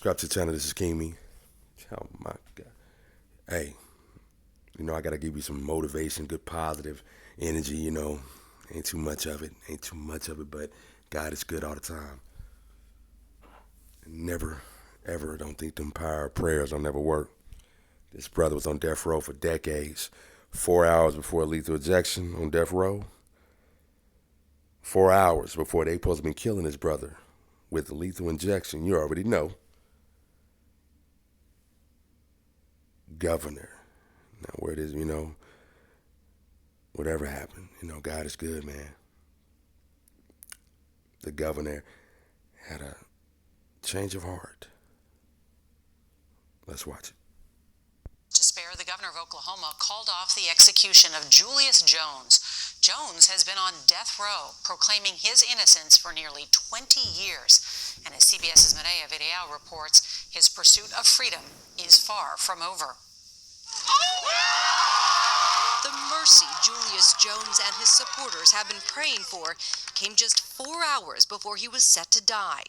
Subscribe to the channel. This is Kimi. Oh my God. Hey, I gotta give you some motivation, good positive energy, Ain't too much of it. But God is good all the time. Never, ever don't think them power prayers don't never work. This brother was on death row for decades. 4 hours before lethal ejection on death row. 4 hours before they supposed to be killing his brother with the lethal injection. You already know. Governor. Now where it is, whatever happened, God is good, man. The governor had a change of heart. Let's watch it. To spare, the governor of Oklahoma called off the execution of Julius Jones. Jones has been on death row, proclaiming his innocence for nearly 20 years. And as CBS's Medea Vidal reports, his pursuit of freedom is far from over. The mercy Julius Jones and his supporters have been praying for came just 4 hours before he was set to die.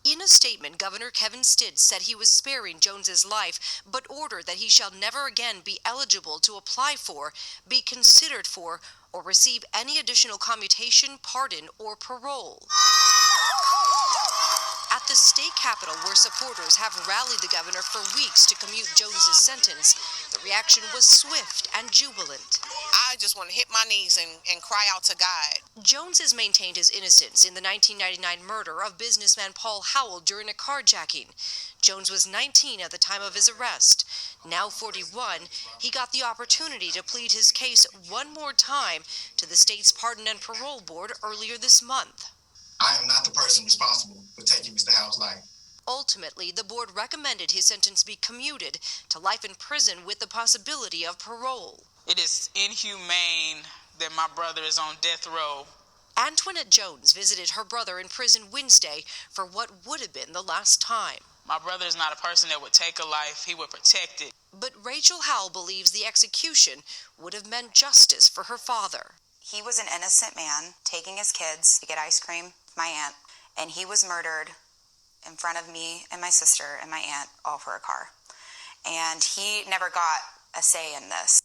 In a statement, Governor Kevin Stitt said he was sparing Jones's life, but ordered that he shall never again be eligible to apply for, be considered for, or receive any additional commutation, pardon, or parole. At the state capitol, where supporters have rallied the governor for weeks to commute Jones's sentence, the reaction was swift and jubilant. I just want to hit my knees and cry out to God. Jones has maintained his innocence in the 1999 murder of businessman Paul Howell during a carjacking. Jones was 19 at the time of his arrest. Now 41, he got the opportunity to plead his case one more time to the state's Pardon and Parole Board earlier this month. I am not the person responsible for taking Mr. Howell's life. Ultimately, the board recommended his sentence be commuted to life in prison with the possibility of parole. It is inhumane that my brother is on death row. Antoinette Jones visited her brother in prison Wednesday for what would have been the last time. My brother is not a person that would take a life. He would protect it. But Rachel Howell believes the execution would have meant justice for her father. He was an innocent man taking his kids to get ice cream with my aunt, and he was murdered in front of me and my sister and my aunt, all for a car. And he never got a say in this.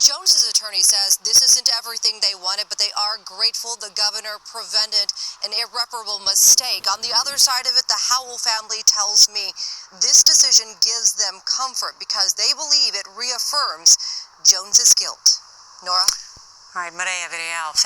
Jones's attorney says this isn't everything they wanted, but they are grateful the governor prevented an irreparable mistake. On the other side of it, the Howell family tells me this decision gives them comfort because they believe it reaffirms Jones's guilt. Nora? All right, Medea Vidal, thank